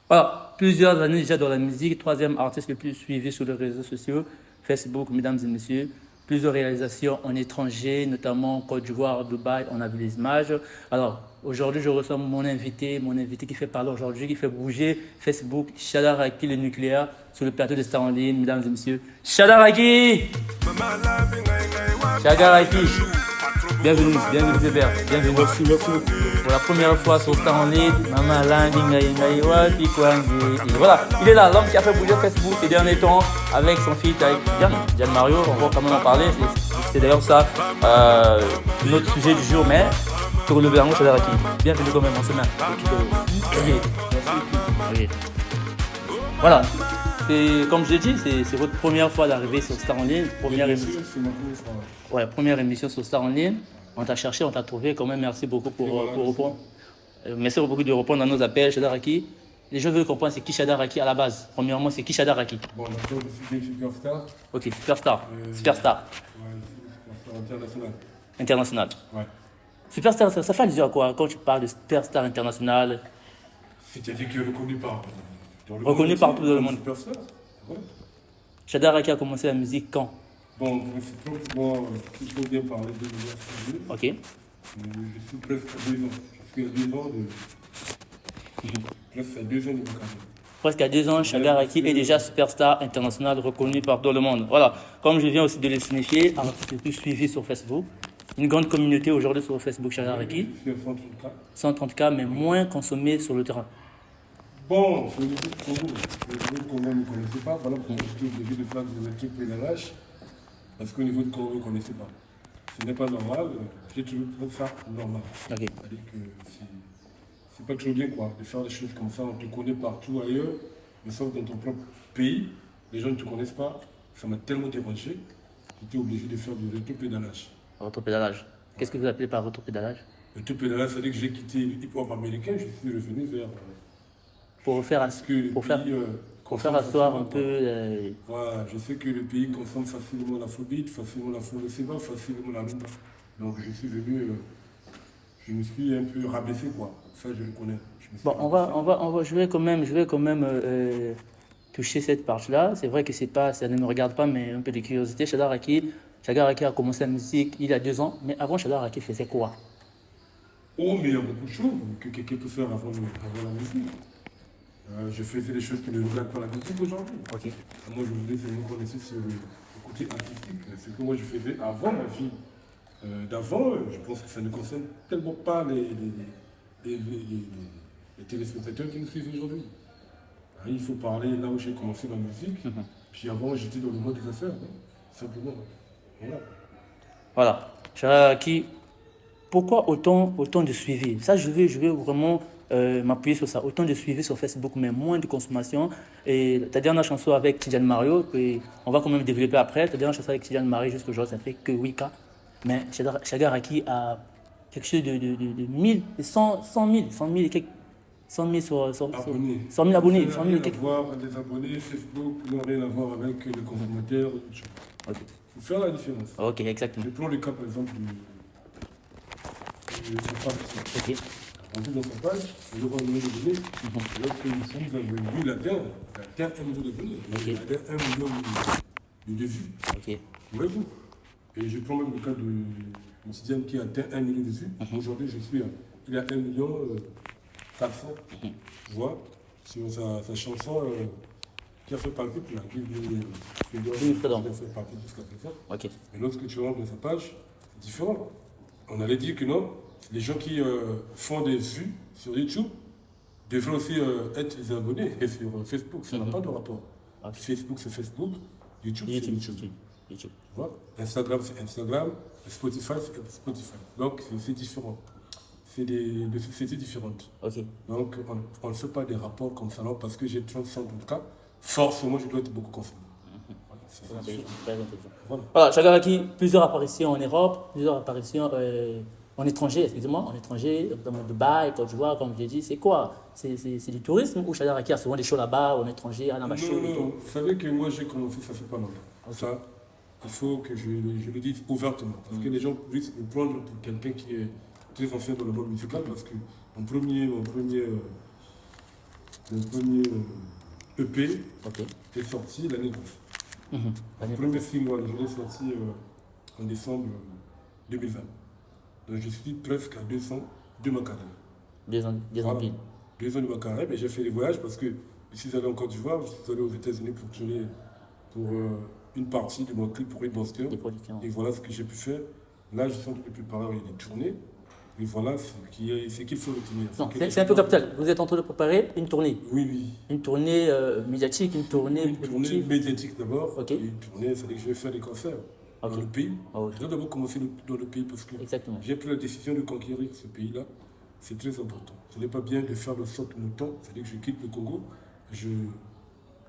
Voilà, plusieurs années déjà dans la musique, troisième artiste le plus suivi sur les réseaux sociaux, Facebook, mesdames et messieurs. Plusieurs réalisations en étranger, notamment Côte d'Ivoire, Dubaï, on a vu les images. Alors, aujourd'hui, je reçois mon invité qui fait parler aujourd'hui, qui fait bouger Facebook, Shadar Raki, le nucléaire, sur le plateau de Star en ligne, mesdames et messieurs. Shadar Raki! Shadar Raki! Bienvenue, bienvenue Zébert, bienvenue. Merci, merci beaucoup. Pour la première fois sur Star en ligne, Maman Langi Ngaï Wapi Kwangi. Et voilà, il est là, l'homme qui a fait bouger Facebook ces derniers temps avec son feat avec Diane Mario. On va quand même en parler. C'est d'ailleurs ça notre sujet du jour. Mais pour le Bérango Chadaraki, bienvenue quand même en semaine. Ok. Voilà. Et comme je l'ai dit, c'est votre première fois d'arriver sur Star en ligne. Première émission. Ouais, première émission sur Star en ligne. On t'a cherché, on t'a trouvé. Quand même, merci beaucoup pour répondre. Merci beaucoup de répondre à nos appels, Shadaraki. Les gens veulent comprendre c'est qui Shadaraki à la base. Premièrement, c'est qui Shadaraki? Bon, d'accord, je suis bien superstar. Ok, superstar. Superstar. Ouais, superstar international. International. Ouais. Superstar, ça fait allusion à quoi quand tu parles de superstar international? C'est-à-dire qu'il est reconnu par dans le Reconnu monde partout entier dans le comme monde. superstar. Ouais. Shadaraki a commencé la musique quand? Bon, moi, il faut bien parler de l'université. Ok. Je suis presque à 2 ans. Je suis à 2 ans presque à 2 ans de ma carrière. Presque à 2 ans, Shadaraki est déjà superstar international reconnu par tout le monde. Voilà, comme je viens aussi de le signifier, artiste le plus suivi sur Facebook. Une grande communauté aujourd'hui sur Facebook, Shadaraki. Je suis à 134. 130K, mais moins consommé sur le terrain. Bon, au niveau de Congo, ne connaissait pas. Voilà pourquoi j'étais obligé de faire des études PNLH. Parce qu'au niveau de Congo, on ne connaissait pas. Ce n'est pas normal. J'ai toujours trouvé ça normal. Ok. C'est-à-dire que c'est pas toujours bien quoi, de faire des choses comme ça. On te connaît partout ailleurs, mais sauf dans ton propre pays. Les gens ne te connaissent pas. Ça m'a tellement dérangé. J'étais obligé de faire du rétropédalage. Rétropédalage. Qu'est-ce que vous appelez par rétropédalage? Le rétropédalage, c'est-à-dire que j'ai quitté le hip-hop américain, je suis revenu vers. Pour faire, pour faire asseoir un peu. Voilà, je sais que le pays consomme facilement l'afrobeat, facilement la forêt facilement la rumba. Donc je suis venu, je me suis un peu rabaissé quoi. Ça je le connais. Bon, je vais quand même toucher cette partie-là. C'est vrai que c'est pas, ça ne me regarde pas, mais un peu de curiosité. Shadaraki a commencé la musique il y a 2 ans, mais avant Shadaraki faisait quoi? Oh, mais il y a beaucoup de choses que quelqu'un peut faire avant la musique. Je faisais des choses qui ne regardent pas la musique aujourd'hui. Ok. Moi, je voulais faire une connaissance sur le côté artistique. Ce que moi je faisais avant ma vie. D'avant, je pense que ça ne concerne tellement pas les téléspectateurs qui nous suivent aujourd'hui. Il faut parler là où j'ai commencé la musique. Puis avant, j'étais dans le monde des affaires, simplement. Voilà. Voilà. Shadaraki, pourquoi autant de suivi? Ça, je vais vraiment m'appuyer sur ça. Autant de suivi sur Facebook, mais moins de consommation. Et ta dernière chanson avec Tidiane Mario, on va quand même développer après. Ta dernière chanson avec Tidiane Mario jusqu'aujourd'hui, ça fait que 8K. Mais Shadaraki a quelque chose de 1000, 100 000 et quelques. 100 000 Abonnés. 100 000 abonnés. 100 000 Rien et à quelques. voir des abonnés, Facebook n'a rien à voir avec le consommateur. Il Ok, faut faire la différence. ok, exactement. Je prends le cas par exemple de sa page. Ok. On dit dans sa page, je vois le nombre d'abonnés. Lorsque nous sommes venus, il atteint 1 million d'abonnés. Il atteint 1 million de vues. Ok. Voyez-vous? Et je prends même le cas de Tidiane qui a atteint 1 million de vues. Aujourd'hui, il a 1 million 400 voix sur sa chanson qui a fait partie de la ville de Freedom. qui a fait partie jusqu'à présent. Ok. Et lorsque tu rentres dans sa page, c'est différent. On allait dire que non, les gens qui font des vues sur YouTube devraient aussi être des abonnés et sur Facebook. Ça n'a pas de rapport. Ok. Facebook, c'est Facebook. YouTube, c'est YouTube. YouTube. Tu vois? Instagram, c'est Instagram. Spotify, c'est Spotify. Donc, c'est différent. C'est des sociétés différentes. Ok. Donc, on ne fait pas des rapports comme ça, non, parce que j'ai 35 cas. Forcément, je dois être beaucoup consommé. Voilà, c'est ça. Très intelligent. Voilà. Voilà, Shadaraki, plusieurs apparitions en Europe, plusieurs apparitions en étranger, excusez-moi, en étranger, notamment Dubaï, Côte d'Ivoire, comme je l'ai dit. C'est quoi? C'est du tourisme ou Shadaraki a souvent des shows là-bas, en étranger, à Namachou et tout? Non, vous savez que moi, j'ai commencé, ça fait pas longtemps. Ça, il faut que je le dise ouvertement. Parce que les gens puissent me prendre pour quelqu'un qui est très ancien dans le monde musical. Parce que mon premier le premier EP Ok. est sorti l'année passée. Mhm. Le premier single, je l'ai sorti en décembre 2020. Donc je suis presque à 200 de ma carrière. 2 ans Voilà. pile. 2 ans de ma carrière, mais j'ai fait des voyages parce que je suis allé en Côte d'Ivoire, je suis allé aux États-Unis pour tourner pour une partie de mon clip pour Red Monster. Des productions. Et voilà ce que j'ai pu faire. Là, je suis en train de préparer des tournées. Et voilà ce qu'il faut retenir. Non, c'est un peu capital. Vous êtes en train de préparer une tournée. Oui, oui. Une tournée médiatique, une tournée Une tournée productive. médiatique d'abord. Ok. Et une tournée, c'est-à-dire que je vais faire des concerts Ok. dans le pays. Ah, ok. Je dois d'abord commencer dans le pays parce que Exactement. j'ai pris la décision de conquérir ce pays-là. C'est très important. Ce n'est pas bien de faire le saut de mouton. C'est-à-dire que je quitte le Congo.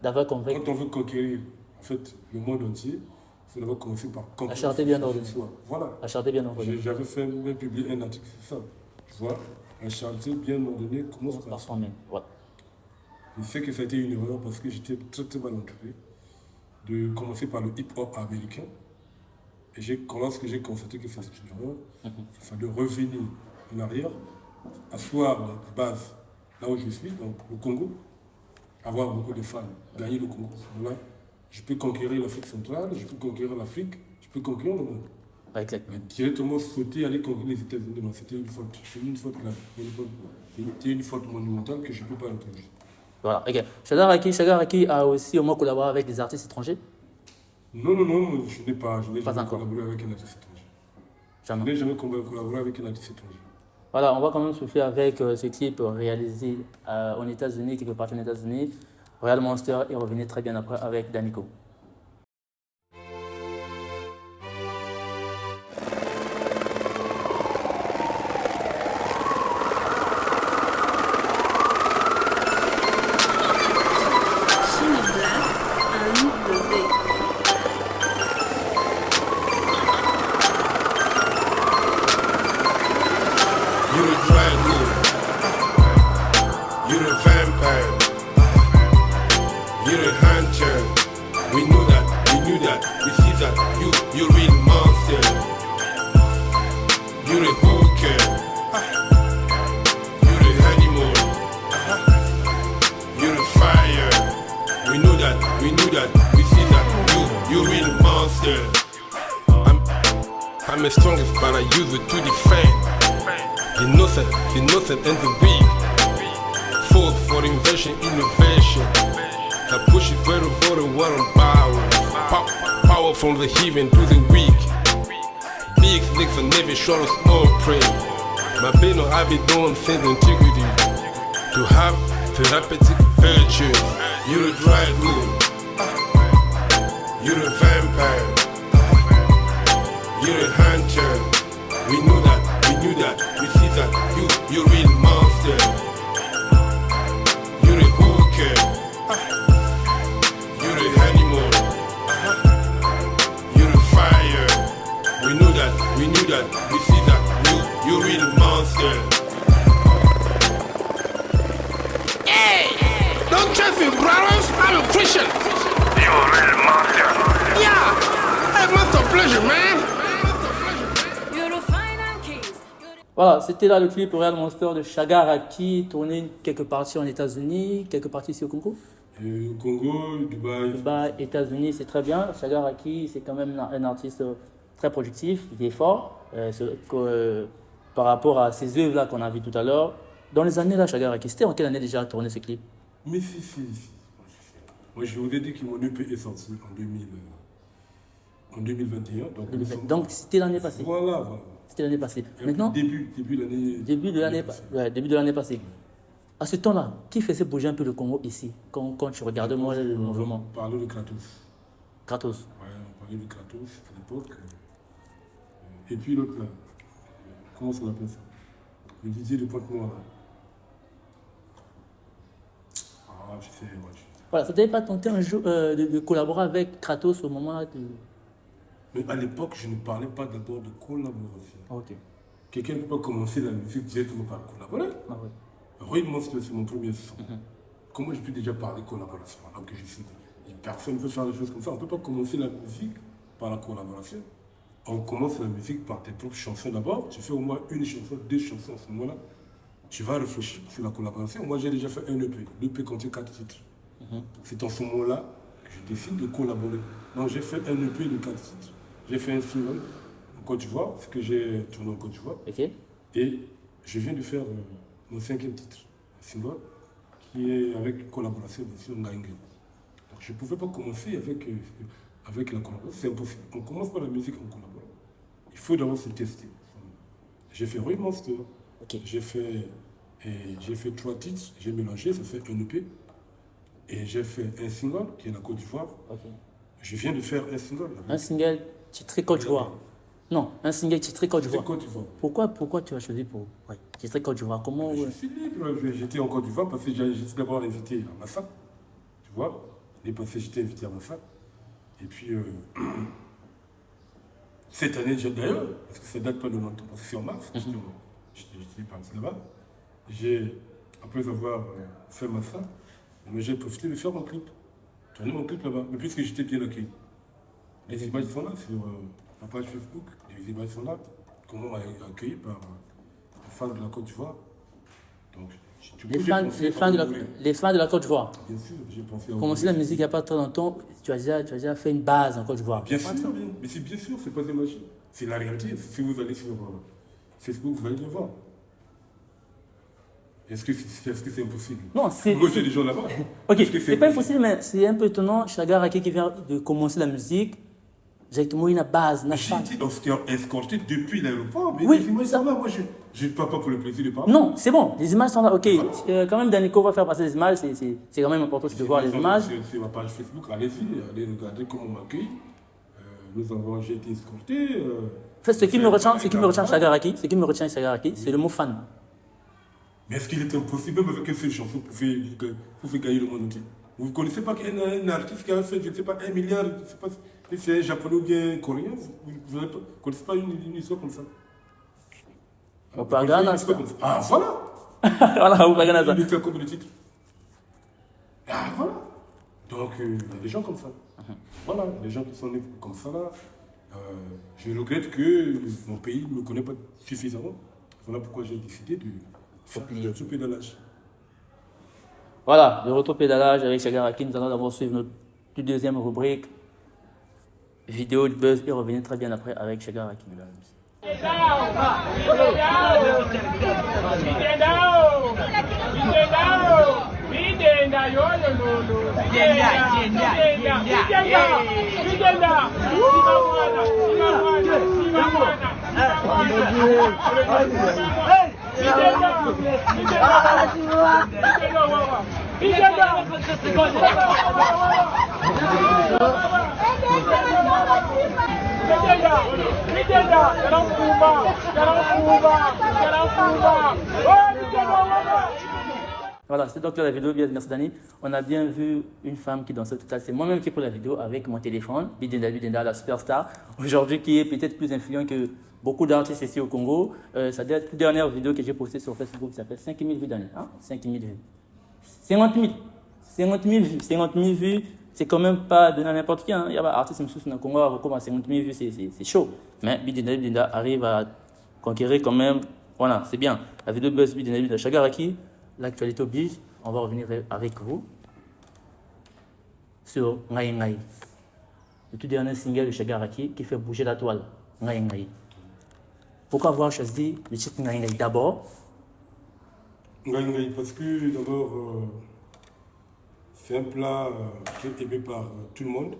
D'avoir convaincu. Quand on veut conquérir en fait, le monde entier, il faut d'abord commencer par conquérir. Acheter bien ordonné. soi. Voilà. Acheter bien ordonné. J'avais fait même publié un article sur ça. Tu vois, un chantier bien ordonné commence Par par ça. soi-même. Voilà. Je sais que ça a été une erreur parce que j'étais très très mal entouré de commencer par le hip-hop américain. Et lorsque j'ai constaté que c'était une erreur, il fallait revenir en arrière, asseoir les bases là où je suis, donc le Congo, avoir beaucoup de fans, gagner le Congo. Là, je peux conquérir l'Afrique centrale, je peux conquérir l'Afrique, je peux conquérir le monde. Pas exactement. Mais directement sauter, aller conquérir les États-Unis, non, c'était une faute. C'est une faute là. C'était une faute monumentale que je ne peux pas reprocher. Voilà. Ok. Chagar Aki a aussi au moins collaboré avec des artistes étrangers. Non, je n'ai jamais encore. collaboré avec un artiste étranger. Je Jamais. n'ai jamais collaboré avec un artiste étranger. Voilà, on va quand même souffler avec ce clip réalisé aux États-Unis, quelque part aux États-Unis. Real Monster est revenu très bien après avec Danico. I'm the strongest, but I use it to defend the innocent and the weak. Force for invention, innovation. I push it where the voter want power. Power from the heathen to the weak. Big snakes are never short of small prey. My pain or have it done since antiquity. To have therapeutic virtue. You're the dry moon. You're the vampire. You're a hunter. We knew that, we see that. You're a real monster. You're a hooker. You're an animal. You're a fire. We knew that, we see that. You're a real monster. Hey! Don't trust me, brothers. I'm a Christian. You're a real monster. Yeah! Have lots of pleasure, man. Voilà, c'était là le clip Real Monster de Chagar Aki, tourné quelques parties en États-Unis, quelques parties ici au Congo. Au Congo, Dubaï. Dubaï, États-Unis, c'est très bien. Chagar Aki, c'est quand même un artiste très productif, il est fort. Par rapport à ces œuvres-là qu'on a vues tout à l'heure, dans les années là, Chagar Aki, c'était en quelle année déjà tourné ce clip? Mais si. Moi, je vous ai dit que mon EP est sorti en 2021. Donc c'était l'année passée. Voilà. C'était l'année passée. Maintenant, début de l'année passée. À ce temps-là, qui faisait bouger un peu le Congo ici, quand tu regardais moi le mouvement? On parlait de Kratos. Kratos. Ouais, on parlait de Kratos à l'époque. Et puis l'autre là, comment ça s'appelle ça? Le Didier de Pointe-Noire là. Ah, je sais. Voilà, ça ne t'avait pas tenté un jour de collaborer avec Kratos au moment là Mais à l'époque, je ne parlais pas d'abord de collaboration. Ok. Quelqu'un ne peut pas commencer la musique directement par collaborer. Ah oui. Real Monster, c'est mon premier son. Comment je peux déjà parler de collaboration alors que je suis... Personne ne peut faire des choses comme ça. On ne peut pas commencer la musique par la collaboration. On commence la musique par tes propres chansons d'abord. Tu fais au moins une chanson, 2 chansons à ce moment-là. tu vas réfléchir sur la collaboration. Moi, j'ai déjà fait un EP. L'EP contient 4 titres. C'est en ce moment-là que je décide de collaborer. Donc, j'ai fait un EP de 4 titres. J'ai fait un single en Côte d'Ivoire, ce que j'ai tourné en Côte d'Ivoire. Ok. Et je viens de faire mon 5e titre, un single, qui est avec collaboration bien sûr Ngaïngue. Donc, je ne pouvais pas commencer avec la collaboration. C'est impossible. On commence par la musique en collaborant. Il faut d'abord se tester. J'ai fait Roy Monster. Ok. J'ai fait 3 titres, j'ai mélangé, ça fait un EP. Et j'ai fait un single qui est la Côte d'Ivoire. Ok. Je viens de faire un single. Un single titré Côte d'Ivoire. Non, un single titré Côte d'Ivoire. Côte d'Ivoire. Pourquoi tu as choisi pour titré Côte d'Ivoire? Comment Je suis libre. J'étais en Côte d'Ivoire parce que j'étais d'abord invité à Massa. Tu vois, l'année passée, j'étais invité à Massa. Et puis, cette année, d'ailleurs, parce que ça date pas de longtemps, parce que c'est en mars, j'étais parti là-bas. Après avoir fait Massa, j'ai profité de faire mon clip. Tourner mon clip là-bas, mais puisque j'étais bien accueilli. Les images sont là sur la page Facebook, les images sont là. Comment on m'a accueilli par les fans de la Côte d'Ivoire. Donc, les fans de la Côte d'Ivoire. Bien sûr, j'ai pensé à Commencer la musique il n'y a pas très longtemps, tu as déjà fait une base en Côte d'Ivoire. Bien sûr, mais c'est bien sûr, c'est pas de magie. C'est la réalité. Si vous allez sur Facebook, vous allez le voir. Est-ce que c'est impossible? Non, c'est. Moi, j'ai des gens là-bas. Ok, c'est pas impossible, mais c'est un peu étonnant. Chagar Aki qui vient de commencer la musique, directement une base, n'a J'ai pas. été escorté depuis l'aéroport. Mais Oui, les images sont là. Moi, je ne parle pas pour le plaisir de parler. Non, c'est bon, les images sont là. Ok, Voilà. quand même, Danico va faire passer les images, c'est quand même important de voir les images. Sur ma page Facebook, allez regarder comment on m'accueille. J'ai été escorté. En fait, ce qui me retient Chagar Aki, c'est le mot fan. Mais est-ce qu'il est impossible, même avec une seule chanson, pour faire gagner le monde entier? Vous ne connaissez pas qu'un artiste qui a fait, je ne sais pas, 1 milliard, je ne sais pas si c'est japonais ou bien coréen, vous ne connaissez pas une histoire comme ça? On peut regarder un peu. Ah, voilà! Voilà, on peut regarder Il était comme le titre. Ah, voilà! Donc, il y a des gens comme ça. Voilà, il y a des gens qui sont nés comme ça là. Je regrette que mon pays ne me connaît pas suffisamment. Voilà pourquoi j'ai décidé de faire le pédalage. Voilà, le retour pédalage avec Chagar Aki. Nous allons d'abord suivre notre toute deuxième rubrique vidéo de buzz et revenir très bien après avec Chagar Aki. Voilà, c'est donc la vidéo, merci Dani. On a bien vu une femme qui dansait tout à l'heure. C'est moi-même qui ai pris la vidéo avec mon téléphone, Bidenda, la superstar, aujourd'hui qui est peut-être plus influent que beaucoup d'artistes ici au Congo. Sa dernière vidéo que j'ai postée sur Facebook s'appelle 5000 vues d'année. Hein? 5000 vues. 50 000 vues, c'est quand même pas donné à n'importe qui. Hein. Il y a des artistes dans le Congo qui à 50 000 vues, c'est chaud. Mais Bidenda arrive à conquérir quand même. Voilà, c'est bien. La vidéo buzz Bidenda Chagar Aki. L'actualité oblige, on va revenir avec vous sur Ngaï Ngaï, le tout dernier single de Chagar Aki qui fait bouger la toile, Ngaï Ngaï. Pourquoi avoir choisi le titre Ngaï Ngaï d'abord? Ngaï Ngaï, parce que d'abord, c'est un plat qui est aimé par tout le monde,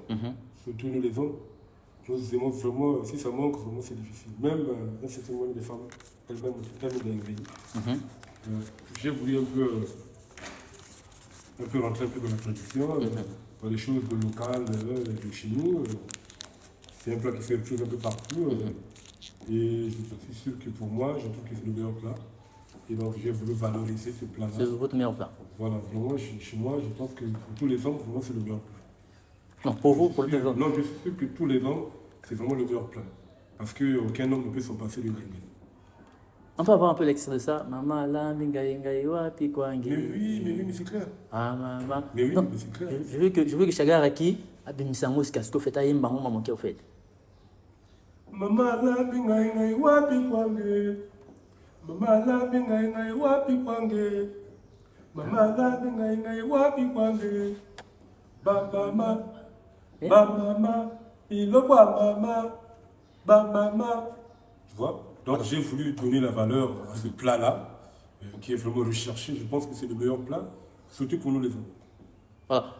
surtout nous les hommes. Nous aimons vraiment, si ça manque, vraiment c'est difficile. Même un certain nombre de femmes, elles-mêmes, c'est un Ngaï Ngaï. J'ai voulu un peu rentrer un peu dans la tradition, dans les choses locales de chez nous. C'est un plat qui fait un peu partout. Et je suis sûr que pour moi, je trouve que c'est le meilleur plat. Et donc j'ai voulu valoriser ce plat-là. C'est votre meilleur plat? Voilà, vraiment, chez moi, je pense que pour tous les hommes, pour moi, c'est le meilleur plat. Non, pour vous, pour les hommes? Non, je suis sûr que tous les hommes, c'est vraiment le meilleur plat. Parce qu'aucun homme ne peut s'en passer du Ngaï. On peut avoir un peu l'extrait de ça. Maman, la Ngaï Ngaï, wapi kwangi. Mais oui, c'est clair. Ah, maman. Mais oui, non, mais c'est clair. Je veux que Chagar Aki a béni sa mousse, ce que fait aïe, maman, maman, qui a fait. Maman, la Ngaï Ngaï, wapi kwangi. Mama labi ngai ngai wapi kwange. Mama labi ngai ngai wapi kwange. Ba mama, ba mama, ilokwa mama, ba mama. Tu vois? Donc j'ai voulu donner la valeur à ce plat-là, qui est vraiment recherché. Je pense que c'est le meilleur plat, surtout pour nous les hommes. Voilà.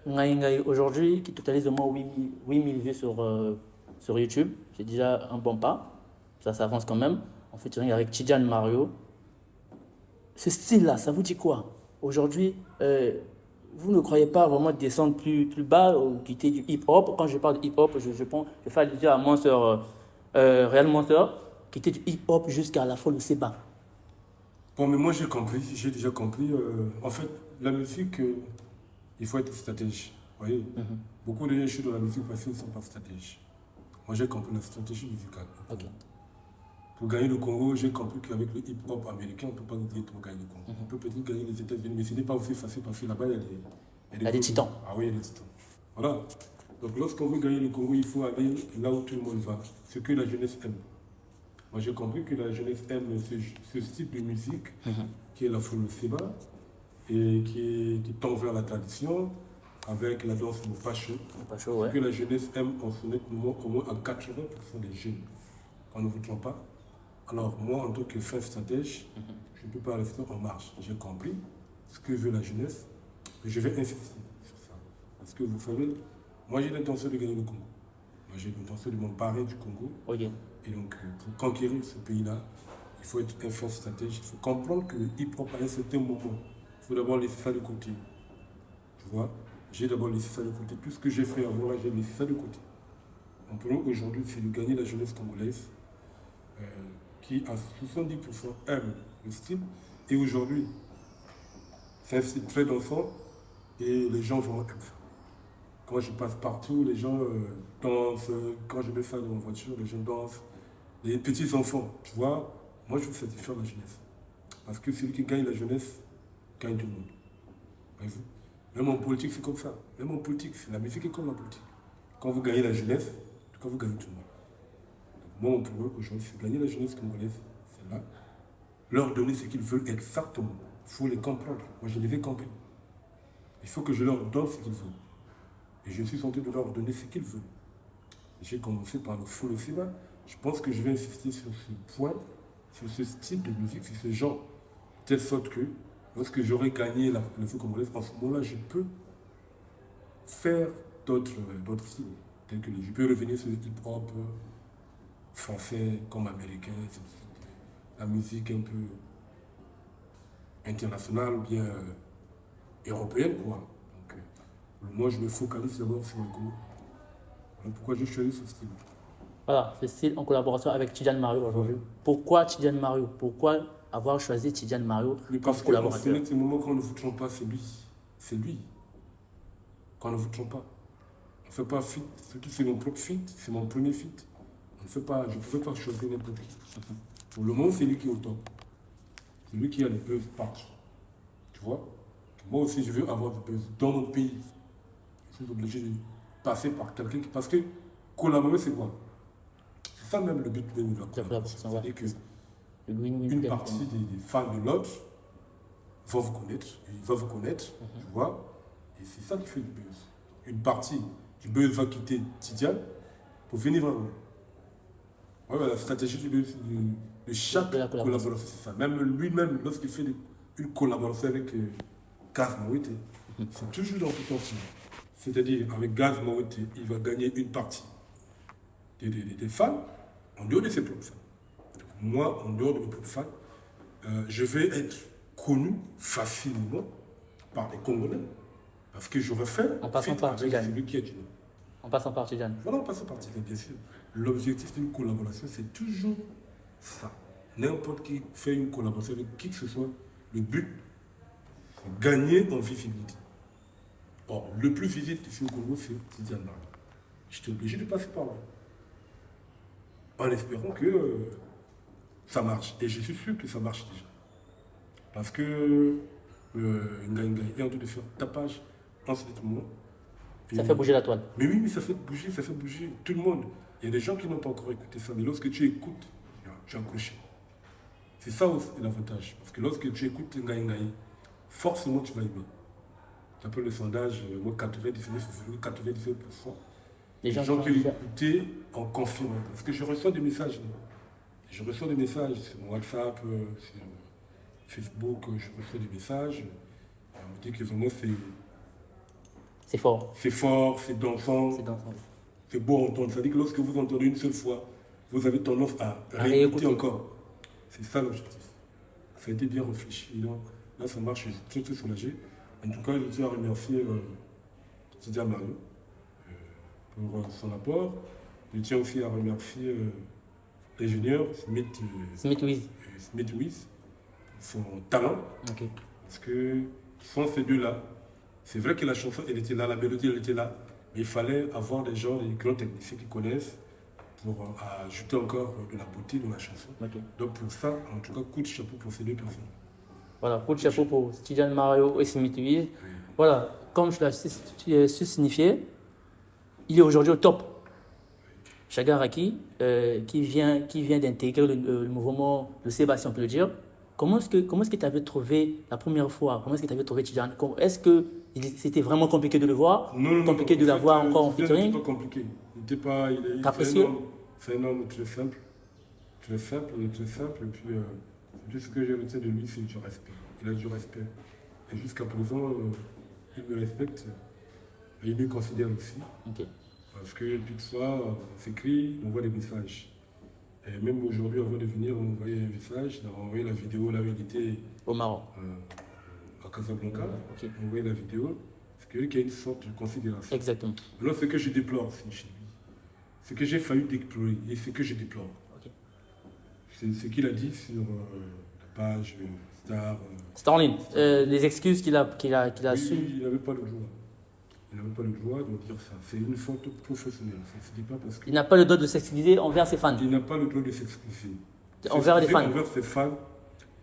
Ngai Ngai aujourd'hui, qui totalise au moins 8000 vues sur YouTube. C'est déjà un bon pas. Ça avance quand même. En featuring avec Tidjane Mario. Ce style-là, ça vous dit quoi? Aujourd'hui, vous ne croyez pas vraiment descendre plus bas ou quitter du hip-hop? Quand je parle de hip-hop, je fais allusion à mon soeur, Real Monster, quitter du hip-hop jusqu'à la folle Seba. Bon, mais moi j'ai compris, j'ai déjà compris. En fait, la musique, il faut être stratège. Vous voyez, beaucoup de gens qui sont dans la musique parce qu'ils ne sont pas stratèges. Moi j'ai compris la stratégie musicale. Ok. Pour gagner le Congo, j'ai compris qu'avec le hip-hop américain, on ne peut pas directement gagner le Congo. On peut peut-être gagner les États-Unis, mais ce n'est pas aussi facile parce que là-bas, il y a des titans. Ah oui, il y a des titans. Voilà. Donc lorsqu'on veut gagner le Congo, il faut aller là où tout le monde va. Ce que la jeunesse aime. Moi j'ai compris que la jeunesse aime ce style de musique qui est la foule Seba et qui tend vers la tradition avec la danse Mopacho. Mopacho, ouais. Que la jeunesse aime en sonnet au moins à 80% des jeunes. On ne vous trompe pas. Alors moi en tant que fin stratège, je ne peux pas rester en marche. J'ai compris ce que veut la jeunesse et je vais insister sur ça. Parce que vous savez, moi j'ai l'intention de gagner le Congo. Moi j'ai l'intention de m'emparer du Congo. Okay. Et donc, pour conquérir ce pays-là, il faut être un fin stratège. Il faut comprendre que le hip-hop, à un certain moment, il faut d'abord laisser ça de côté. Tu vois? J'ai d'abord laissé ça de côté. Tout ce que j'ai fait avant, là, j'ai laissé ça de côté. Mon problème aujourd'hui, c'est de gagner la jeunesse congolaise, qui à 70% aime le style. Et aujourd'hui, c'est un style très dansant et les gens vont aimer ça. Quand je passe partout, les gens dansent. Quand je mets ça dans ma voiture, les gens dansent. Les petits enfants, tu vois, moi je veux satisfaire la jeunesse. Parce que celui qui gagne la jeunesse, gagne tout le monde. Voyez-vous? Même en politique, c'est comme ça. Même en politique, la musique est comme la politique. Quand vous gagnez la jeunesse, quand vous gagnez tout le monde. Donc, moi, mon problème aujourd'hui, c'est gagner la jeunesse congolaise. C'est là. Leur donner ce qu'ils veulent exactement. Il faut les comprendre. Moi, je les ai compris. Il faut que je leur donne ce qu'ils veulent. Et je suis tenté de leur donner ce qu'ils veulent. J'ai commencé par le full Seba. Je pense que je vais insister sur ce point, sur ce style de musique, sur ce genre. De telle sorte que, lorsque j'aurai gagné la population congolaise, en ce moment-là, je peux faire d'autres styles. Tels que je peux revenir sur le hip-hop français comme américain, la musique un peu internationale ou bien européenne, quoi. Donc, moi, je me focalise d'abord sur le Congo. Voilà pourquoi j'ai choisi ce style. Voilà, ce style en collaboration avec Tidjane Mario aujourd'hui. Pourquoi Tidjane Mario? Pourquoi avoir choisi Tidjane Mario comme collaborateur? Parce que moment quand on ne vous trompe pas, c'est lui. C'est lui. Quand on ne vous trompe pas. On ne fait pas fit. Surtout c'est mon propre fit. C'est mon premier fit. On ne fait pas, je ne pouvais pas choisir n'importe qui. Pour le moment, c'est lui qui est au top. C'est lui qui a les buzz partout. Tu vois? Moi aussi, je veux avoir des buzz dans mon pays. Je suis obligé de passer par quelqu'un qui... Parce que collaborer, c'est quoi? C'est ça même le but de la collaboration. C'est-à-dire que une partie des fans de l'autre va vous connaître, il va vous connaître, tu vois, et c'est ça qui fait du buzz. Une partie du buzz va quitter Tidjane pour venir vers nous. Ouais, la stratégie du buzz de chaque collaboration, c'est ça. Même lui-même, lorsqu'il fait une collaboration avec Gaz Mawete, c'est toujours dans ce sens-là. C'est-à-dire, avec Gaz Mawete, il va gagner une partie des fans en dehors de ses propres fans. Moi, en dehors de mes propres fans, je vais être connu facilement par les Congolais. Parce que j'aurais fait en passant par Tidjane. Celui qui est du nom. En passant par Tidjane. Voilà, en passant par Tidjane, bien sûr. L'objectif d'une collaboration, c'est toujours ça. N'importe qui fait une collaboration avec qui que ce soit, le but, c'est gagner en visibilité. Or, le plus visible ici au Congo, c'est Tidjane Mario. J'étais obligé de passer par là. En espérant que ça marche. Et je suis sûr que ça marche déjà. Parce que Ngai est en train de faire tapage en ce moment. Ça fait bouger la toile. Mais oui, mais ça fait bouger tout le monde. Il y a des gens qui n'ont pas encore écouté ça, mais lorsque tu écoutes, tu as accroché. C'est ça aussi l'avantage. Parce que lorsque tu écoutes Ngaï Ngaï, forcément tu vas aimer. D'après le sondage, moi 99,99%, Les les gens gens vont qui ont dire. écouté en confirment. Parce que je reçois des messages. Je reçois des messages sur mon WhatsApp, sur Facebook, je reçois des messages. On me dit que vraiment C'est fort. c'est fort, c'est dansant, C'est dans son... c'est beau à entendre. C'est-à-dire que lorsque vous entendez une seule fois, vous avez tendance à réécouter réécouter. encore. C'est ça l'objectif. Ça a été bien réfléchi. Donc, là, ça marche, je suis très très soulagé. En tout cas, je tiens à remercier Tidia Mario pour son apport. Je tiens aussi à remercier l'ingénieur Smith Wiz. Smith Wiz pour son talent. Ok. Parce que sans ces deux-là, c'est vrai que la chanson, elle était là, la mélodie, elle était là, mais il fallait avoir des gens, des grands techniciens qui connaissent pour ajouter encore de la beauté dans la chanson. Ok. Donc pour ça, en tout cas, coup de chapeau pour ces deux personnes. Voilà, coup de chapeau pour Tidiane Mario et Smith Wiz. Voilà, comme je l'ai signifié, il est aujourd'hui au top. Chagar Aki, qui vient d'intégrer le mouvement de Sébastien, on peut le dire. Comment est-ce que tu avais trouvé la première fois? Comment est-ce que tu avais trouvé Tidiane? Est-ce que c'était vraiment compliqué de le voir? Compliqué de l'avoir encore en featuring? C'était pas compliqué. Il n'était pas. Capricieux? C'est un homme très simple. Très simple, il est très simple. Et puis, tout ce que je retiens de lui, c'est du respect. Il a du respect. Et jusqu'à présent, il me respecte. Et il me considère aussi. Ok. Parce que toutefois, on s'écrit, on voit des messages. Et même aujourd'hui, avant de venir, on m'a envoyé un message, on a envoyé la vidéo là où il était Au Maroc. à Casablanca. Ok. On a envoyé la vidéo. Parce qu'il y a une sorte de considération. Exactement. Alors, ce que je déplore aussi chez lui, ce que j'ai failli déplorer et ce que je déplore, Ok. c'est ce qu'il a dit sur la page Star. Starling, les excuses qu'il a Oui, su. il n'avait pas le droit. Il n'avait pas le droit de dire ça. C'est une faute professionnelle. Ça ne se dit pas parce Il qu'il n'a pas le droit de s'excuser envers ses fans. n'a pas le droit de s'excuser. Envers les fans. Envers ses fans,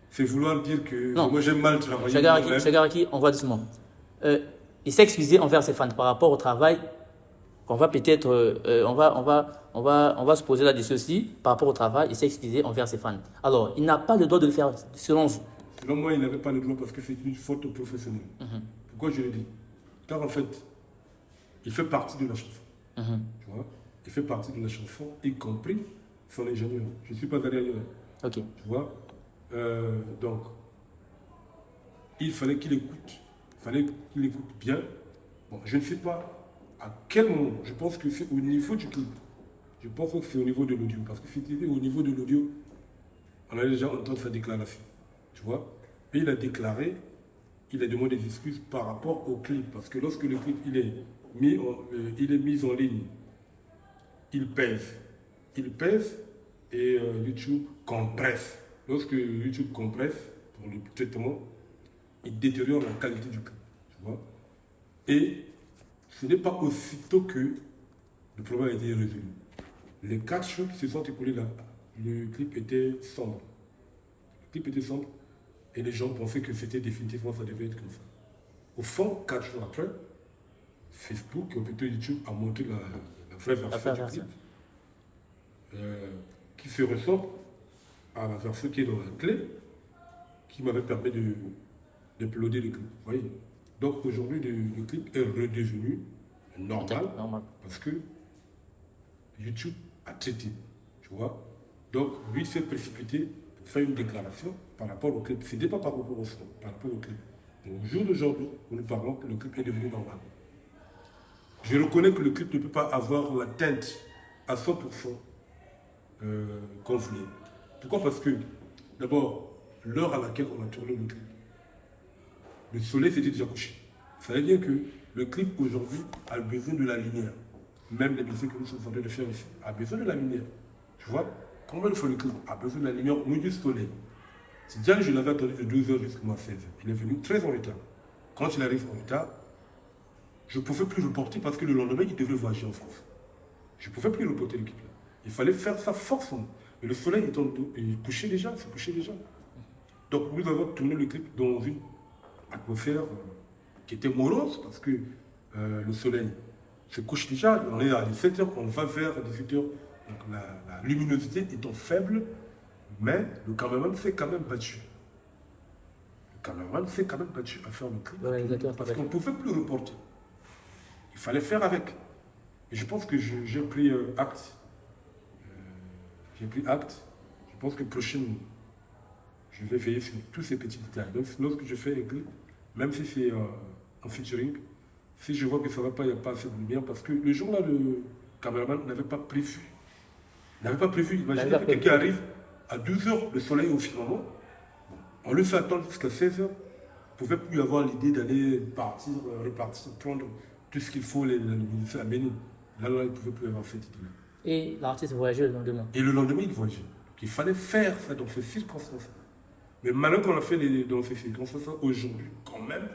c'est vouloir dire que Non. moi j'ai mal travaillé. Chagaraki, on voit doucement. Il s'est excusé envers ses fans par rapport au travail qu'on va peut-être. On va se poser là-dessus aussi. Par rapport au travail, il s'est excusé envers ses fans. Alors, il n'a pas le droit de le faire selon vous. Selon moi, il n'avait pas le droit parce que c'est une faute professionnelle. Pourquoi je le dis? Car en fait, il fait partie de la chanson. Tu vois? Il fait partie de la chanson, y compris son ingénieur. Je ne suis pas allé ailleurs. Ok. Tu vois? Donc, il fallait qu'il écoute. Il fallait qu'il écoute bien. Bon, je ne sais pas à quel moment. Je pense que c'est au niveau du clip. Je pense que c'est au niveau de l'audio. Parce que si c'était au niveau de l'audio, on allait déjà entendre sa déclaration. Tu vois? Et il a déclaré, il a demandé des excuses par rapport au clip. Parce que lorsque le clip il est mis en ligne, il pèse. Il pèse et YouTube compresse. Lorsque YouTube compresse pour le traitement, il détériore la qualité du clip. Tu vois? Et ce n'est pas aussitôt que le problème a été résolu. Les 4 jours qui se sont écoulés là, le clip était sombre. Le clip était sombre et les gens pensaient que c'était définitivement, ça devait être comme ça. Au fond, 4 jours après, Facebook, ou plutôt YouTube, a montré la vraie version du clip. Qui se ressemble à la version qui est dans la clé, qui m'avait permis d'uploader le clip. Vous voyez? Donc aujourd'hui, le clip est redevenu normal, parce que YouTube a traité. Tu vois? Donc lui s'est précipité pour faire une déclaration par rapport au clip. Ce n'était pas par rapport au son, par rapport au clip. Donc, au jour d'aujourd'hui, où nous parlons, le clip est devenu normal. Je reconnais que le clip ne peut pas avoir la teinte à 100% qu'on voulait. Pourquoi? Parce que, d'abord, l'heure à laquelle on a tourné le clip, le soleil s'était déjà couché. Ça veut dire que le clip aujourd'hui a besoin de la lumière. Même les musiques que nous sommes en train de faire ici a besoin de la lumière. Tu vois? Comment il faut le clip a besoin de la lumière au milieu du soleil. C'est déjà je l'avais attendu de 2h jusqu'à 16h. Il est venu très en retard. Quand il arrive en retard, je ne pouvais plus reporter parce que le lendemain, il devait voyager en France. Je ne pouvais plus reporter l'équipe là. Il fallait faire ça forcément. Mais le soleil étant couché déjà, c'est couché déjà. Donc nous avons tourné le clip dans une atmosphère qui était morose parce que le soleil se couche déjà. On est à 17h, on va vers 18h. Donc la luminosité étant faible, Mais le caméraman s'est quand même battu. Le caméraman s'est quand même battu à faire le clip. Parce qu'on ne pouvait plus reporter. Il fallait faire avec. Et je pense que j'ai pris acte. J'ai pris acte. Je pense que prochainement, je vais veiller sur tous ces petits détails. Donc, lorsque je fais un clip, même si c'est en featuring, si je vois que ça ne va pas, il n'y a pas assez de lumière, parce que le jour-là, le caméraman n'avait pas prévu. Il n'avait pas prévu. Imaginez que quelqu'un arrive à 12h, le soleil au firmament. On le fait attendre jusqu'à 16h. Il ne pouvait plus avoir l'idée d'aller partir, repartir, prendre tout ce qu'il faut, les amener. Là, il ne pouvait plus avoir cette idée-là. Et l'artiste voyageait le lendemain. Et le lendemain, il voyageait. Donc il fallait faire ça dans ces circonstances. Mais maintenant qu'on a fait dans ces circonstances, aujourd'hui, quand même,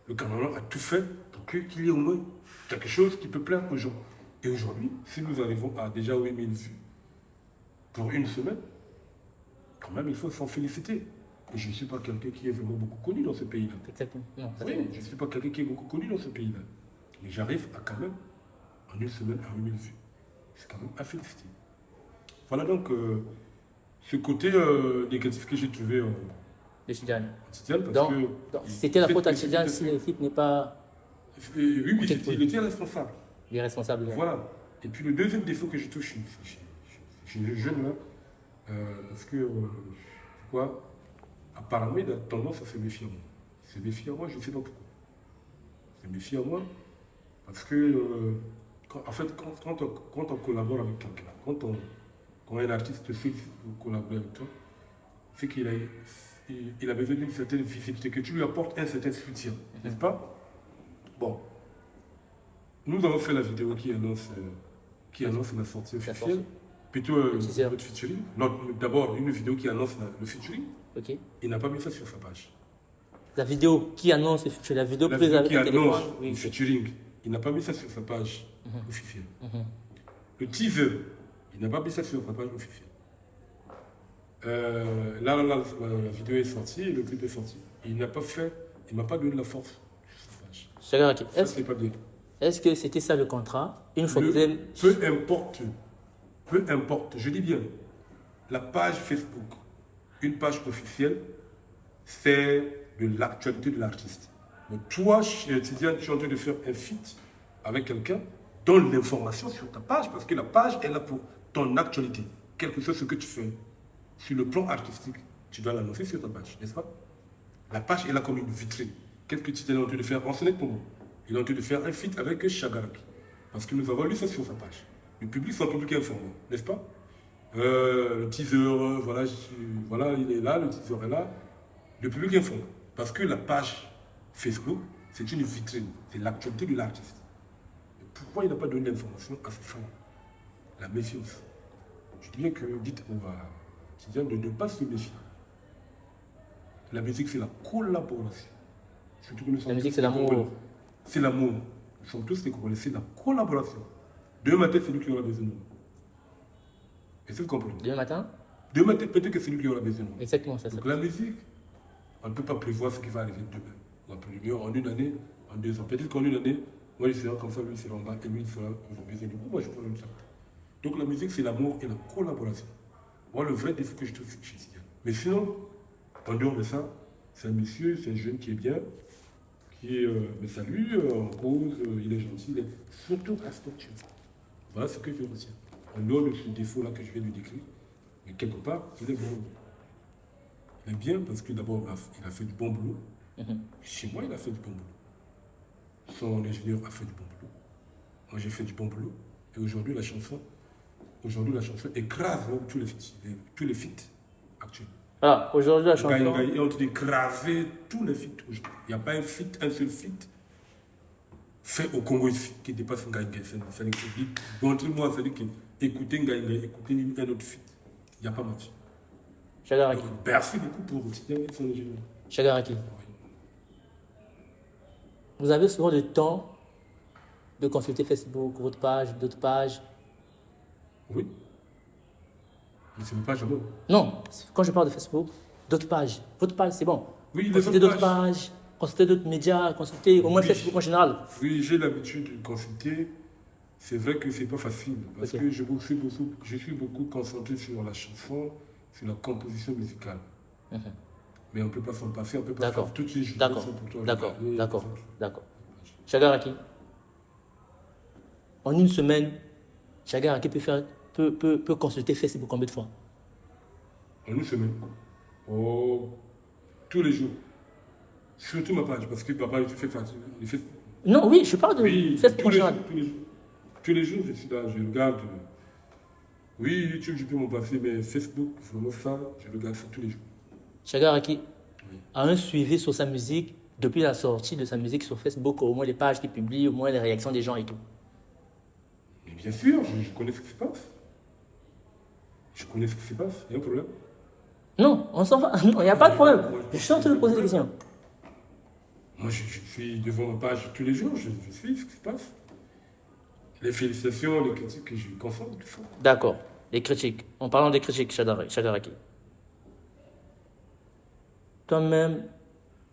le caméraman a tout fait pour qu'il y ait au moins quelque chose qui peut plaire aux gens. Et aujourd'hui, si nous arrivons à déjà 8000 vues pour une semaine, quand même, il faut s'en féliciter. Et je ne suis pas quelqu'un qui est vraiment beaucoup connu dans ce pays-là. Exactement. Non, oui, je ne suis pas quelqu'un qui est beaucoup connu dans ce pays-là. Mais j'arrive à quand même, en une semaine, à 8000 vues. C'est quand même à féliciter. Voilà donc ce côté négatif que j'ai trouvé de Tidiane. Donc, c'était la faute à Tidiane si l'équipe n'est pas... Oui, mais il était responsable. Il est responsable. Voilà. Et puis le deuxième défaut que je touche chez les jeunes là, parce que, pourquoi apparemment il a tendance à se méfier à moi. Se méfier à moi, je ne sais pas pourquoi. Se méfier à moi, parce que, en fait, quand on collabore avec quelqu'un, quand un artiste sait collaborer avec toi, c'est qu'il a besoin d'une certaine visibilité, que tu lui apportes un certain soutien, n'est-ce pas? Bon. Nous avons fait la vidéo qui annonce la sortie officielle. Plutôt votre featuring. D'abord, une vidéo qui annonce le featuring. Ok. Il n'a pas mis ça sur sa page. La vidéo qui annonce le featuring, la vidéo prise avec le téléphone. Le featuring, il n'a pas mis ça sur sa page officielle. Le teaser, il n'a pas mis ça sur sa page officielle. Là, la vidéo est sortie, et le clip est sorti. Il n'a pas donné la force sur sa page. Chagaraki, ça, c'est pas bien. Est-ce que c'était ça le contrat? Une fois peu importe, je dis bien, la page Facebook, une page officielle, c'est de l'actualité de l'artiste. Mais toi, Tidiane, tu es en train de faire un feat avec quelqu'un, donne l'information sur ta page, parce que la page est là pour ton actualité. Quel que soit ce que tu fais, sur le plan artistique, tu dois l'annoncer sur ta page, n'est-ce pas? La page est là comme une vitrine. Qu'est-ce que Tidiane est en train de faire? Enseigner pour moi. Il est en train de faire un feat avec Chagaraki. Parce que nous avons lu ça sur sa page. Le public, c'est un public informé, n'est-ce pas? Le teaser, voilà, il est là, le teaser est là. Le public est informé. Parce que la page Facebook, c'est une vitrine. C'est l'actualité de l'artiste. Pourquoi il n'a pas donné l'information à ses fans? La méfiance. Je dis bien que dites à Tidiane de ne pas se méfier. La musique, c'est la collaboration. La musique, c'est l'amour. C'est l'amour. Nous sommes tous des Congolais, c'est la collaboration. Demain matin, c'est lui qui aura besoin de nous. Est-ce que vous comprenez? Demain matin? Demain matin, peut-être que c'est lui qui aura besoin de nous. Exactement, ça. Donc la musique, on ne peut pas prévoir ce qui va arriver demain. On va prévoir en une année, en 2 ans. Peut-être qu'en une année, moi je serai comme ça, lui il sera en bas, et lui il sera besoin de nous. Moi je peux même ça. Donc la musique, c'est l'amour et la collaboration. Moi, le vrai défaut que je trouve chez Tidiane. Mais sinon, en dehors de ça, c'est un monsieur, c'est un jeune qui est bien, qui me salue, en cause, il est gentil, il est surtout respectueux. Voilà ce que je retiens. En dehors de ce défaut-là que je viens de décrire, mais quelque part, il est bon. Il est bien parce que d'abord, il a fait du bon boulot. Chez moi, il a fait du bon boulot. Son ingénieur a fait du bon boulot. Moi, j'ai fait du bon boulot. Et aujourd'hui, la chanson écrase même tous les feats actuels. Voilà, aujourd'hui, la chanson... Il a écrasé tous les feats aujourd'hui. Il n'y a pas un seul feat fait au Congo ici qui dépasse Ngaïngaï. Montrez-moi, c'est-à-dire qu'écoutez Ngaïngaï, écoutez un autre feat. Il n'y a pas match. Chagaraki. Merci beaucoup pour Tidiane et son ingénieur. Chagaraki. Vous avez souvent le temps de consulter Facebook, votre page, d'autres pages? Oui. Mais c'est une page à moi. Non, quand je parle de Facebook, d'autres pages. Votre page, c'est bon. Oui, consultez d'autres pages, consultez d'autres médias, consultez au moins Facebook en général. Oui, j'ai l'habitude de consulter. C'est vrai que c'est pas facile parce que je suis beaucoup concentré sur la chanson, sur la composition musicale. Mhm. Mais on ne peut pas s'en passer, on ne peut pas D'accord. faire toutes ces choses. D'accord. pour toi. D'accord. Et- D'accord. D'accord. Chagaraki. En une semaine, Chagaraki peut consulter Facebook combien de fois? En une semaine. Oh, tous les jours. Surtout ma page, parce que papa, il fait faire. Non, oui, je parle de Oui, Facebook en général. tous les jours. Tous les jours, je suis là, je regarde. Oui, YouTube, je peux m'en passer, mais Facebook, vraiment ça, je regarde ça tous les jours. Chagaraki Oui. a un suivi sur sa musique depuis la sortie de sa musique sur Facebook, au moins les pages qu'il publie, au moins les réactions des gens et tout. Mais bien sûr, je connais ce qui se passe. Je connais ce qui se passe, il y a un problème. Non, on s'en va. Non, il n'y a pas de problème. Je suis en train de poser des questions. Moi, je suis devant ma page tous les jours, je suis ce qui se passe. Les félicitations, les critiques que je consomme, tout ça. D'accord. Les critiques. En parlant des critiques, Chagaraki. Toi-même,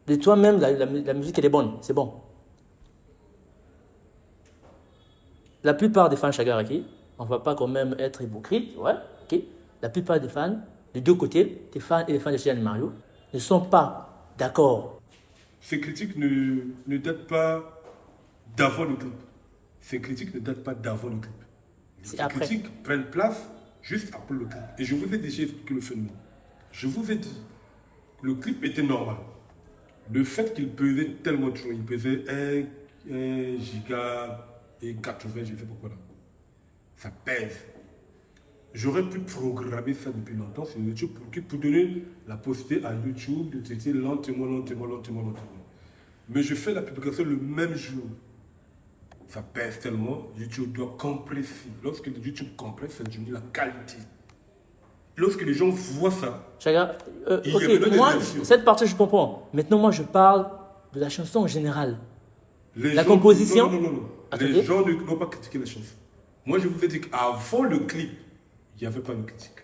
de toi-même, la musique, elle est bonne. C'est bon. La plupart des fans Chagaraki, on ne va pas quand même être hypocrite, ouais, ok. La plupart des fans, des deux côtés, des fans et les fans de Tidiane Mario, ne sont pas d'accord. Ces critiques ne datent pas d'avant le clip. Ces critiques ne datent pas d'avant le clip. C'est Ces après. critiques prennent place juste après le clip. Et je vous ai déjà expliqué le phénomène. Je vous ai dit que le clip était normal. Le fait qu'il pesait tellement trop, il pesait 1 giga et 80, je ne sais pas quoi là. Ça pèse. J'aurais pu programmer ça depuis longtemps sur YouTube pour donner la possibilité à YouTube de traiter lentement. Mais je fais la publication le même jour. Ça pèse tellement, YouTube doit compresser. Lorsque YouTube compresse, ça diminue la qualité. Lorsque les gens voient ça, Chaga, Il y ok, avait là des moi, réactions. cette partie, je comprends. Maintenant, moi, je parle de la chanson en général. les La gens- composition. Non. Attendez. Les gens n'ont pas critiqué la chanson. Moi, je vous ai dit qu'avant le clip, il n'y avait pas de critique.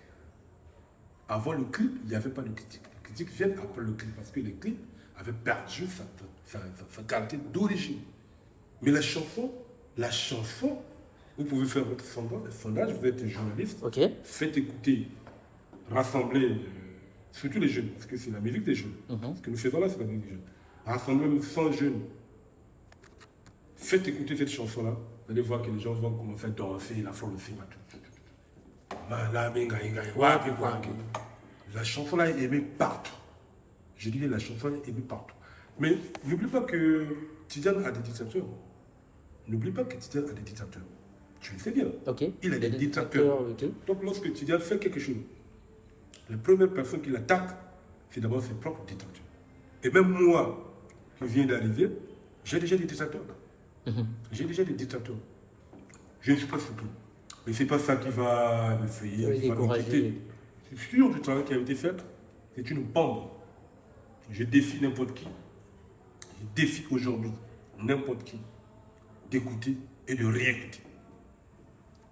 Avant le clip, il n'y avait pas de critique. Les critiques viennent après le clip parce que le clip avait perdu sa qualité d'origine. Mais la chanson, vous pouvez faire votre sondage, vous êtes journaliste, Ok. faites écouter, rassembler, surtout les jeunes, parce que c'est la musique des jeunes. Ce que nous faisons là, c'est la musique des jeunes. Rassembler même 100 jeunes. Faites écouter cette chanson-là, vous allez voir que les gens vont commencer à danser, la fleur de cinéma. La chanson-là est aimée partout. Je dis que la chanson est aimée partout. Mais n'oublie pas que Tidiane a des dictateurs. N'oublie pas que Tidiane a des dictateurs. Tu le sais bien. Ok. Il a des Les dictateurs. ok. Donc lorsque Tidiane fait quelque chose, la première personne qui l'attaque, c'est d'abord ses propres dictateurs. Et même moi, qui viens d'arriver, j'ai déjà des dictateurs. J'ai déjà des dictateurs. Je ne suis pas surtout. Mais ce n'est pas ça qui va me faire, Oui, qui va me décourager. quitter. C'est sûr du travail qui a été fait. C'est une bombe. Je défie n'importe qui. Je défie aujourd'hui n'importe qui d'écouter et de réécouter.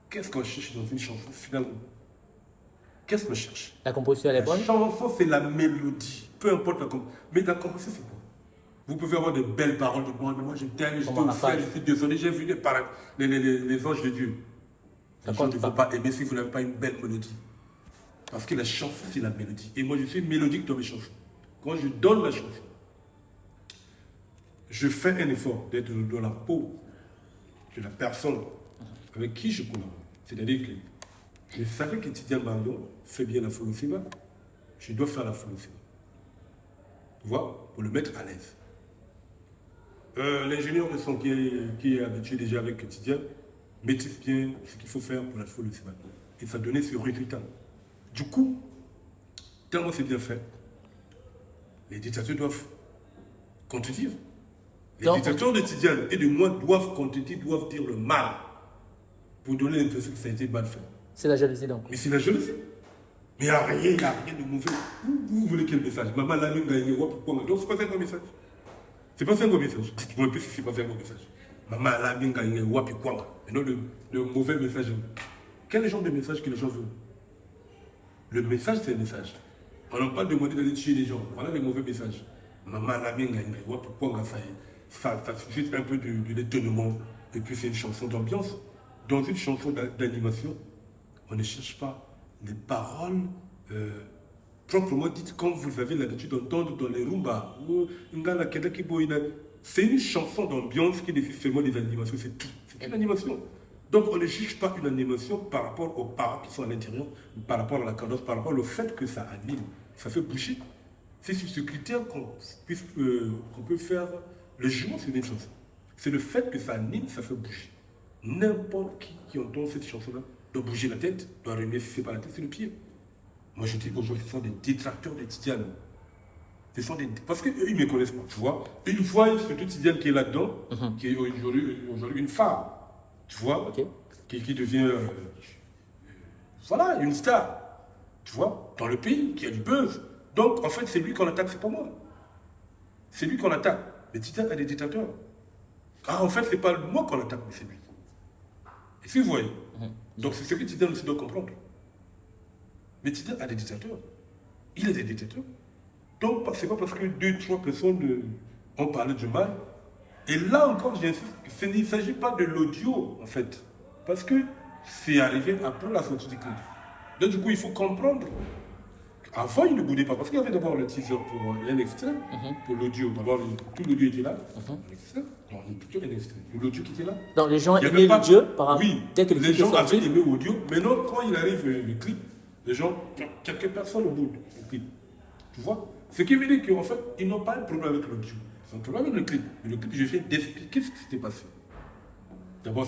Qu'est-ce qu'on cherche dans une chanson finalement? Qu'est-ce qu'on cherche? La composition, elle est La bonne. chanson, c'est la mélodie. Peu importe la composition. Mais la composition, c'est quoi? Vous pouvez avoir de belles paroles de moi, mais moi je t'aime, je Comme te un fais, rafale. je suis désolé, j'ai vu les anges de Dieu. Ça Les gens compte ne pas. vont pas aimer si vous n'avez pas une belle mélodie. Parce que la chanson, c'est la mélodie. Et moi, je suis mélodique dans mes chansons. Quand je donne la chanson, je fais un effort d'être dans la peau de la personne avec qui je collabore. C'est-à-dire que je savais que Tidiane Marion fait bien la folie au cinéma. Je dois faire la folie au cinéma. Tu vois, pour le mettre à l'aise. L'ingénieur de son qui est habitué déjà avec Tidiane maîtrise bien ce qu'il faut faire pour la folie au cinéma. Et ça donnait ce résultat. Du coup, tellement c'est bien fait, les dictateurs doivent contredire. Les Donc, dictateurs de Tidiane et de moi doivent contredire, doivent dire le mal pour donner l'impression que ça a été mal fait. C'est la jalousie donc. Mais c'est la jalousie. Mais il n'y a rien de mauvais. Vous voulez quel message? Maman l'a même gagné, pourquoi? Donc c'est pas un bon message. C'est pas un bon message. Dites-moi un peu si c'est pas un bon message. Maman l'a même gagné, pourquoi? Maintenant le mauvais message. Quel genre de message que les gens veulent? Le message, c'est le message. On n'a pas demandé d'aller tuer les gens. Voilà les mauvais messages. Maman l'a même gagné, pourquoi? Ça suscite un peu de l'étonnement. Et puis c'est une chanson d'ambiance. Dans une chanson d'animation, on ne cherche pas les paroles proprement dite, comme vous avez l'habitude d'entendre dans les rumba, ou Ngala Kedaki Boina, c'est une chanson d'ambiance qui nécessite seulement des animations, c'est tout. C'est une animation. Donc on ne juge pas une animation par rapport aux parts qui sont à l'intérieur, par rapport à la cadence, par rapport au fait que ça anime, ça fait bouger. C'est sur ce critère qu'on peut faire le jugement sur une chanson. C'est le fait que ça anime, ça fait bouger. N'importe qui entend cette chanson-là doit bouger la tête, doit remuer si c'est pas la tête, c'est le pied. Moi je dis aujourd'hui, ce sont des détracteurs de Tidiane. Parce qu'eux, ils ne me connaissent pas, tu vois. Ils voient surtout Tidiane qui est là-dedans, qui est aujourd'hui une femme, tu vois, qui devient, voilà, une star, tu vois, dans le pays, qui a du buzz. Donc, en fait, c'est lui qu'on attaque, c'est pas moi. C'est lui qu'on attaque. Mais Tidiane a des détracteurs. Car en fait, c'est pas moi qu'on attaque, mais c'est lui. Et si vous voyez. Donc, c'est ce que Tidiane aussi doit comprendre. Mais Tidiane a des détracteurs. Il a des détracteurs. Donc, c'est pas parce que 2-3 personnes ont parlé du mal. Et là encore, j'insiste, il ne s'agit pas de l'audio, en fait. Parce que c'est arrivé après la sortie du clip. Donc, du coup, il faut comprendre. Avant, il ne boudait pas. Parce qu'il y avait d'abord le teaser pour un extrait, pour l'audio. D'abord, tout l'audio était là. Non, plutôt un extrait. L'audio qui était là. Donc, les gens aimaient l'audio par Oui, les gens avaient aimé l'audio. Maintenant, quand il arrive le clip, les gens, quelques personnes au bout du clip. Tu vois? Ce qui veut dire qu'en fait, ils n'ont pas un problème avec l'audio. Ils ont un problème avec le clip. Mais le clip, je viens d'expliquer ce qui s'était passé. D'abord,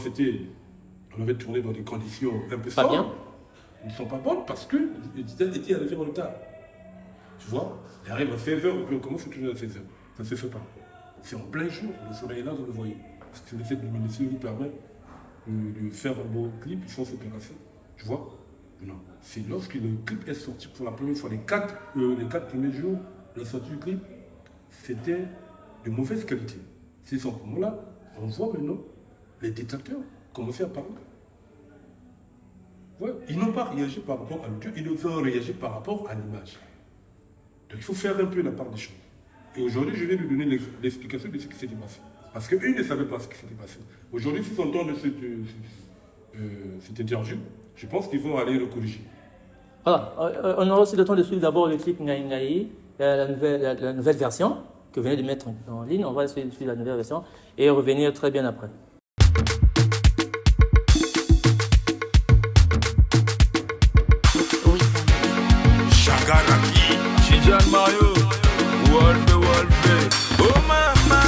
on avait tourné dans des conditions un peu sombres. bien. Ils ne sont pas bonnes parce que Tidiane était arrivé en retard. Tu vois? Il arrive à 16h, et puis on commence à tourner à 16h. Ça ne se fait pas. C'est en plein jour, le soleil est là, vous le voyez. Parce que cette luminosité vous permet de faire un beau clip sans se terrasser. Tu vois? Non. C'est lorsque le clip est sorti pour la première fois, les 4 premiers jours de la sortie du clip, c'était de mauvaise qualité. C'est ce moment-là, on voit maintenant les détracteurs commencer à parler. Ouais. Ils n'ont pas réagi par rapport à l'audio, ils ont réagi par rapport à l'image. Donc il faut faire un peu la part des choses. Et aujourd'hui, je vais lui donner l'explication de ce qui s'est passé. Parce qu'eux ne savaient pas ce qui s'était passé. Aujourd'hui, s'ils entendent cette interview, je pense qu'ils vont aller le corriger. Voilà, on aura aussi le temps de suivre d'abord le clip Ngaï Ngaï, la nouvelle version que vous venez de mettre en ligne. On va suivre la nouvelle version et revenir très bien après. Shagaraki, Tidiane Mario, Wolfe, oh mama,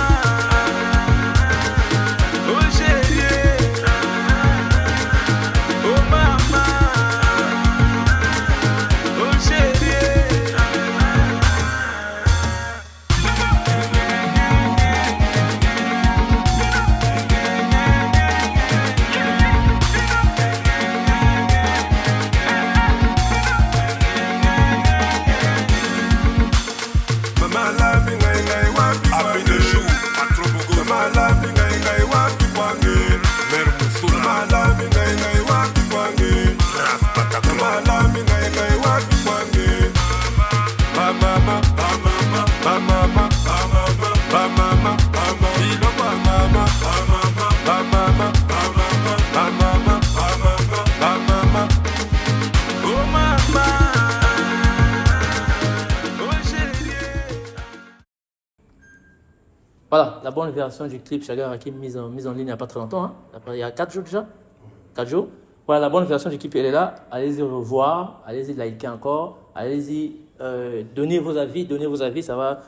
oh chérie, oh mama, oh chérie. Voilà, la bonne version du clip Shagaraki mise en ligne il n'y a pas très longtemps. Hein. Il y a 4 jours déjà. 4 jours. Voilà, la bonne version du clip, elle est là. Allez-y revoir, allez-y liker encore, allez-y donnez vos avis, ça va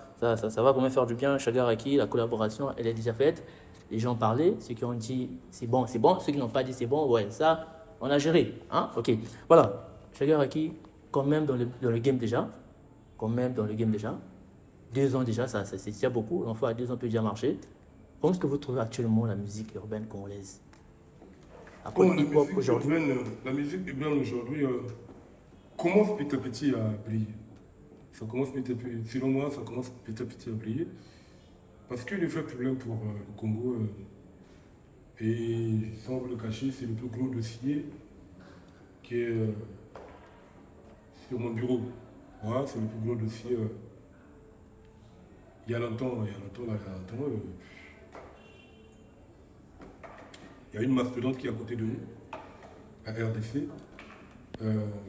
vraiment faire du bien. Shagaraki, la collaboration, elle est déjà faite. Les gens parlaient, ceux qui ont dit c'est bon, ceux qui n'ont pas dit c'est bon, ouais, ça, on a géré. Hein? Ok, voilà. Shagaraki, quand même dans le game déjà. 2 ans déjà, c'est déjà beaucoup. L'enfant à 2 ans peut déjà marcher. Comment est-ce que vous trouvez actuellement la musique urbaine congolaise? La musique urbaine aujourd'hui commence petit à petit à briller. Ça commence petit à petit, selon moi, ça commence petit à petit à briller. Parce que le vrai problème pour le Congo, et sans vous le cacher, c'est le plus gros dossier qui est sur mon bureau. Voilà, c'est le plus gros dossier. Il y a longtemps, il y a une mastodonte qui est à côté de nous, la RDC.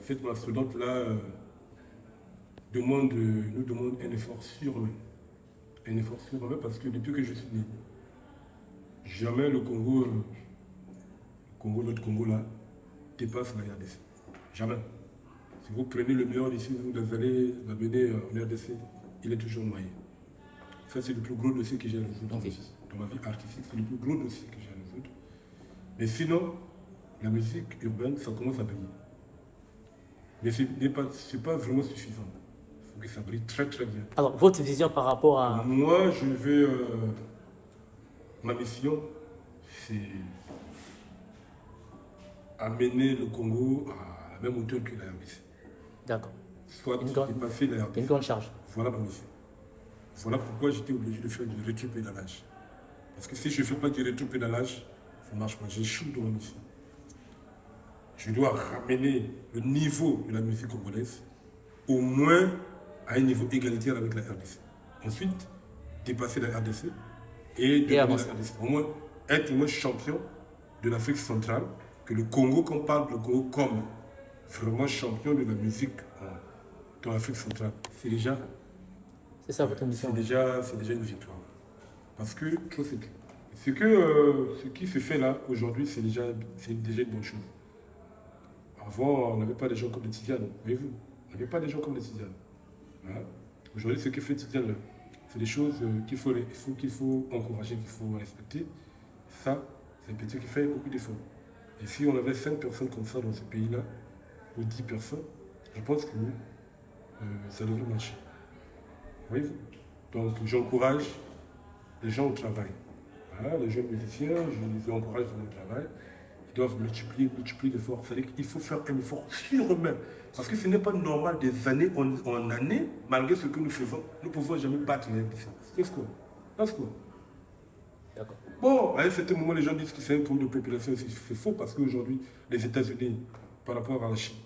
Cette mastodonte-là, nous demande un effort surhumain. Un effort surhumain parce que depuis que je suis né, jamais le Congo, notre Congo là, dépasse la RDC. Jamais. Si vous prenez le meilleur d'ici, vous allez l'amener en RDC, il est toujours noyé. Ça, c'est le plus gros dossier que j'ai à résoudre dans ma vie artistique. C'est le plus gros dossier que j'ai à résoudre. Mais sinon, la musique urbaine, ça commence à briller. Mais ce n'est pas vraiment suffisant. Il faut que ça brille très très bien. Alors, votre vision par rapport à... Moi, je vais... ma mission, c'est amener le Congo à la même hauteur que la RDC. D'accord. Soit dépasser la RDC. Une grande charge. Voilà ma mission. Voilà pourquoi j'étais obligé de faire du rétropédalage. Parce que si je ne fais pas du rétropédalage, ça ne marche pas. J'échoue dans ma mission. Je dois ramener le niveau de la musique congolaise au moins à un niveau égalitaire avec la RDC. Ensuite, dépasser la RDC et devenir la RDC. Au moins, être le moins champion de l'Afrique centrale, que le Congo, qu'on parle du Congo comme vraiment champion de la musique dans l'Afrique centrale. C'est ça votre mission. C'est déjà une victoire. Parce que ce qui se fait là aujourd'hui, c'est déjà une bonne chose. Avant, on n'avait pas des gens comme les Tidiane, voyez-vous. On n'avait pas des gens comme les Tidiane. Hein? Aujourd'hui, ce que fait Tidiane là, c'est des choses qu'il faut encourager, qu'il faut respecter. Ça, c'est un petit qui fait beaucoup d'efforts. Et si on avait 5 personnes comme ça dans ce pays-là, ou 10 personnes, je pense que ça devrait marcher. Voyez-vous. Donc, j'encourage les gens au travail. Hein? Les jeunes musiciens, je les encourage dans le travail. Ils doivent multiplier l'effort. C'est-à-dire qu'il faut faire un effort surhumain. Parce que ce n'est pas normal des années en années, malgré ce que nous faisons, nous ne pouvons jamais battre les RDC. C'est quoi? D'accord. Bon, à un certain moment, les gens disent que c'est un problème de population. C'est faux parce qu'aujourd'hui, les États-Unis, par rapport à la Chine,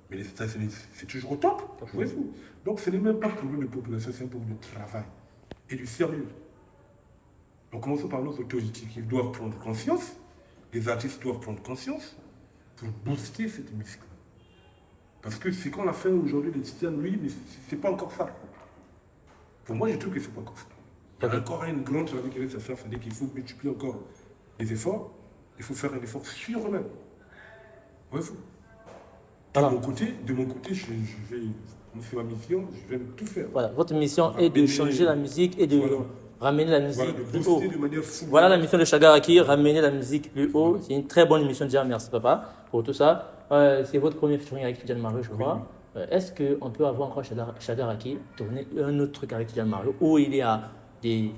mais les États-Unis, c'est toujours au top. Voyez-vous. Donc ce n'est même pas un problème de population, c'est un problème de travail et du sérieux. Donc commençons par nos autorités qui doivent prendre conscience. Les artistes doivent prendre conscience pour booster cette musique-là. Parce que ce qu'on a fait aujourd'hui, les Titianes, oui, mais ce n'est pas encore ça. Pour moi, je trouve que ce n'est pas encore ça. Il y a encore une grande travail qui reste à faire, c'est-à-dire qu'il faut multiplier encore les efforts. Il faut faire un effort surhumain. Voyez-vous. De mon côté, je vais faire ma mission, je vais tout faire. Voilà, votre mission est de changer la musique et de ramener la musique plus haut. Voilà la mission de Chagaraki, ramener la musique plus haut. C'est une très bonne mission déjà, merci papa pour tout ça. C'est votre premier featuring avec Tidjane Mario, je crois. Est-ce qu'on peut avoir encore Chagaraki tourner un autre truc avec Tidjane Mario où il y a des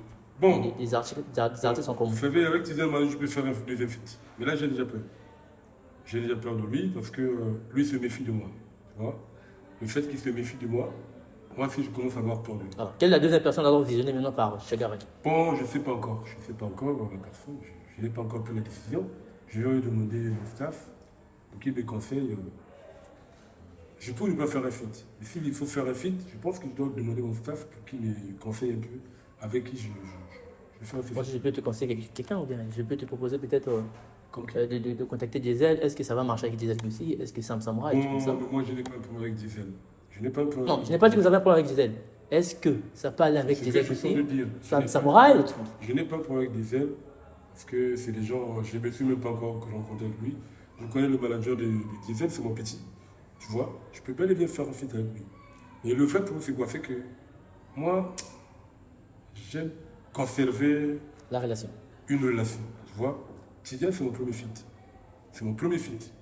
artistes en commun? Vous savez, avec Tidjane Mario, je peux faire un deuxième feat. Mais là, j'ai déjà peur. J'ai déjà peur de lui parce que lui se méfie de moi. Tu vois? Le fait qu'il se méfie de moi, moi aussi je commence à avoir peur de lui. Alors, quelle est la deuxième personne alors visionnée maintenant par Chagaraki? Bon, je ne sais pas encore. Je ne sais pas encore la personne. Je n'ai pas encore pris la décision. Je vais lui demander au staff pour qu'il me conseille. Je peux ne pas faire un feat. Mais s'il faut faire un feat, je pense que je dois demander au staff pour qu'il me conseille un peu avec qui je vais faire un feat. Moi, je peux te conseiller quelqu'un ou bien je peux te proposer peut-être de contacter Diesel. Est-ce que ça va marcher avec Diesel aussi? Est-ce que Sam Samra et tout comme ça? Moi, je n'ai pas un problème avec Diesel. Non, je n'ai pas dit que vous avez un problème avec Diesel. Est-ce que ça peut aller avec Diesel aussi? Sam Samra et tout. Je n'ai pas un problème avec Diesel parce que c'est des gens, je ne me suis même pas encore rencontré avec lui. Je connais le manager de Diesel, c'est mon petit. Tu vois, je peux bel et bien faire un feat avec lui. Et le fait pour moi, c'est quoi? C'est que moi, j'aime conserver la relation. Une relation, tu vois. Tidjane, c'est mon premier feat. C'est mon premier feat.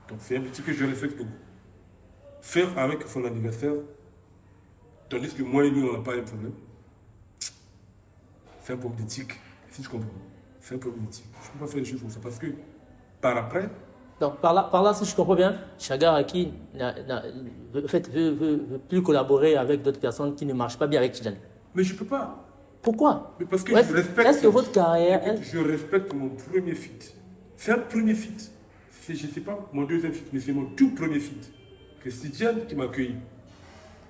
Donc c'est un petit que je respecte beaucoup. Faire avec son anniversaire, tandis que moi et lui, on n'a pas un problème. C'est un problème d'éthique, si je comprends. C'est un problème d'éthique. Je ne peux pas faire des choses comme ça parce que par après. Donc par là, si je comprends bien, Chagaraki veut plus collaborer avec d'autres personnes qui ne marchent pas bien avec Tidjane. Mais je ne peux pas. Pourquoi? Mais parce que je respecte. Est-ce que votre carrière. Je respecte mon premier feat. C'est un premier feat. Je ne sais pas mon deuxième feat, mais c'est mon tout premier feat. C'est Tidjane qui m'a accueilli.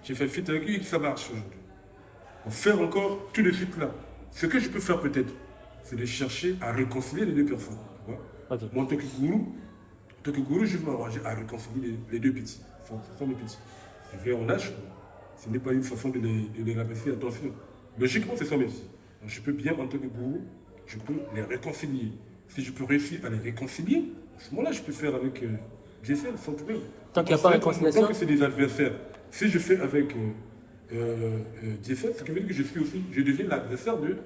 J'ai fait feat avec lui et que ça marche aujourd'hui. On fait encore tout de suite là. Ce que je peux faire peut-être, c'est de chercher à réconcilier les deux personnes. Tu vois? Okay. Moi, en tant que gourou, je vais m'arranger à réconcilier les deux petits. Ce sont mes petits. je vais en âge. Ce n'est pas une façon de les rabaisser, attention. Logiquement, c'est ça aussi. Donc, je peux bien, en tant que gourou, je peux les réconcilier. Si je peux réussir à les réconcilier, à ce moment-là, je peux faire avec GSL sans problème. Tant qu'il n'y a pas de réconciliation. Tant que c'est des adversaires. Si je fais avec GSL, ça veut dire que je deviens l'adversaire de.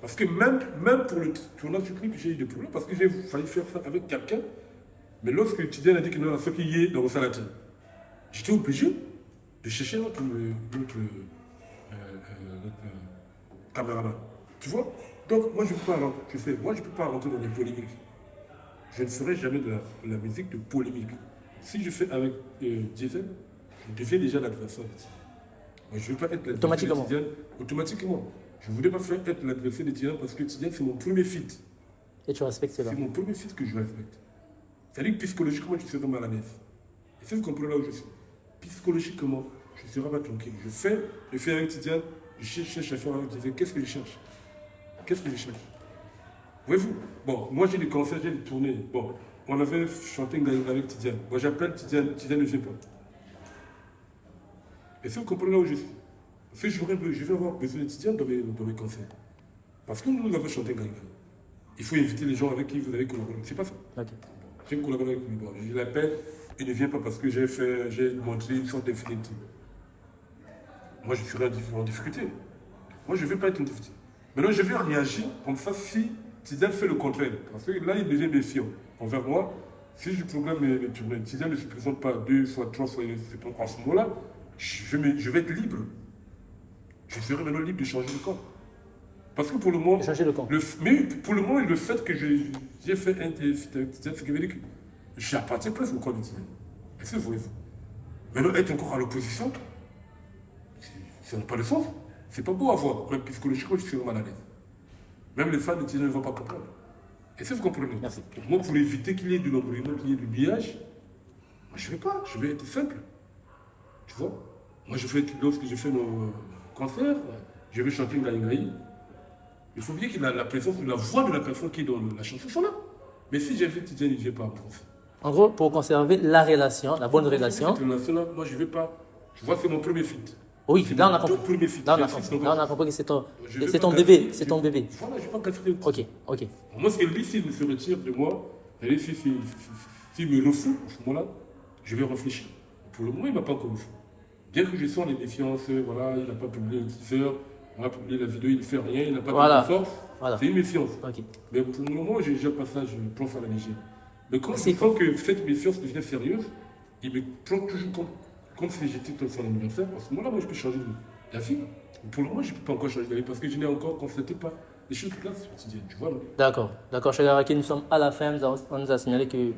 Parce que même pour le tournage du clip, j'ai eu des problèmes parce que j'ai failli faire ça avec quelqu'un. Mais lorsque Tidiane a dit que non, ce qui est dans le salade, j'étais obligé de chercher notre caméraman. Tu vois? Donc, moi, je ne peux pas rentrer dans les polémiques. Je ne ferai jamais de la musique de polémique. Si je fais avec Jason, je deviens déjà l'adversaire. Moi, je ne veux pas être l'adversaire de Tidiane automatiquement. Je ne voudrais pas faire être l'adversaire de Tidiane parce que Tidiane, c'est mon premier feat. Et tu respectes cela? C'est mon premier feat que je respecte. C'est-à-dire que psychologiquement, je serai mal à l'aise. Et c'est ce qu'on comprend là où je suis. Psychologiquement, je ne serai pas tranquille. Je fais avec Tidiane, je cherche à faire avec Tidiane. Qu'est-ce que je cherche? Voyez-vous? Bon, moi j'ai des concerts, j'ai des tournées. Bon, on avait chanté avec Tidiane. Moi j'appelle Tidiane, Tidiane ne vient pas. Et c'est vous comprenez là où je suis. Parce que je vais avoir besoin de Tidiane dans mes concerts. Parce que nous avons chanté Gaïgaï. Il faut inviter les gens avec qui vous allez collaborer. C'est pas ça. Okay. J'ai collaboré avec lui. Bon, je l'appelle, il ne vient pas parce que j'ai montré une sorte d'infinité. Moi je serai en difficulté. Moi je ne vais pas être en difficulté. Maintenant je vais réagir comme ça si Tidiane fait le contraire. Parce que là il devient méfiant envers moi. Si je programme mes tournées, Tidiane ne se présente pas 2 fois, 3 fois, en ce moment-là, je vais être libre. Je serai maintenant libre de changer de camp. Parce que pour le moment, mais pour le moment, le fait que j'ai fait un feat avec Tidiane, c'est que veut dire que j'appartiens presque au camp de Tidiane. Est-ce que vous voyez? Maintenant, être encore à l'opposition, ça n'a pas de sens. C'est pas beau à voir. Même psychologiquement, je suis mal à l'aise. Même les fans de Tidiane ne vont pas comprendre. Est-ce que vous comprenez? Merci. Moi, pour éviter qu'il y ait de l'embrouillement, qu'il y ait du biais, moi, je ne vais pas. Je vais être simple. Tu vois? Moi, lorsque je fais nos concerts, je vais chanter Ngaï. Il faut bien qu'il y ait la présence de la voix de la personne qui est dans la chanson sont là. Mais si j'invite Tidiane, il ne vient pas. En gros, pour conserver la relation, la bonne relation. Moi, je ne vais pas. Tu vois, c'est mon premier feat. Oui, là on a compris. Là on a compris que c'est ton bébé. C'est ton bébé. Voilà, je ne vais pas casser. Ok. Moi, c'est lui, s'il se retire de moi, s'il me refoule, à ce moment-là, je vais réfléchir. Pour le moment, il ne m'a pas encore refoulé. Bien que je sens les défiances, voilà, il n'a pas publié le teaser, on a publié la vidéo, il ne fait rien, il n'a pas de force. Voilà. C'est une méfiance. Okay. Mais pour le moment, j'ai déjà pas ça, je me prends ça à la légère. Mais quand je sens que cette méfiance devient sérieuse, il me prend toujours comme si j'étais dans son anniversaire. À ce moment-là, moi, je peux changer la vie. Pour le moment, je ne peux pas encore changer la vie parce que je n'ai encore constaté pas les choses classes quotidiennes. Tu vois, D'accord. Chagara Aki, nous sommes à la fin. On nous a signalé que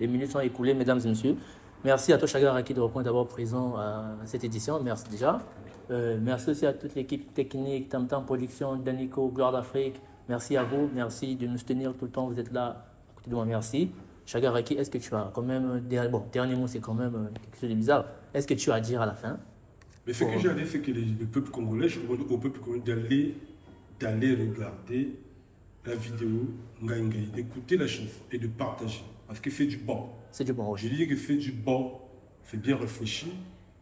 les minutes sont écoulées, mesdames et messieurs. Merci à toi, Chagara Aki, de reprendre d'abord présent à cette édition. Merci déjà. Merci aussi à toute l'équipe technique, Tam Tam Production, Danico, Gloire d'Afrique. Merci à vous. Merci de nous soutenir tout le temps. Vous êtes là à côté de moi. Merci. Chagara Aki, est-ce que tu as quand même. Dernier mot, c'est quand même quelque chose de bizarre. Est-ce que tu as à dire à la fin? Mais ce que j'ai à dire, c'est que le peuple congolais, je demande au peuple congolais d'aller regarder la vidéo Ngaï, d'écouter la chanson et de partager. Parce que c'est du bon. C'est du bon, oui. Je dis que c'est du bon, c'est bien réfléchi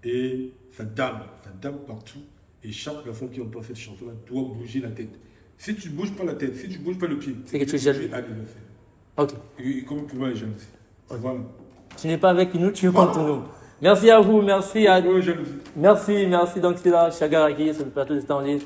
et ça dame partout. Et chaque personne qui entend cette chanson-là doit bouger la tête. Si tu ne bouges pas la tête, si tu ne bouges pas le pied, c'est que tu es jaloux. Ok. Et comment tu vas être jaloux? Voilà. Tu n'es pas avec nous, tu es contre nous. Merci à vous, merci à. Merci. Merci. Donc c'est là, Chagara Aki, sur le plateau de Stanley.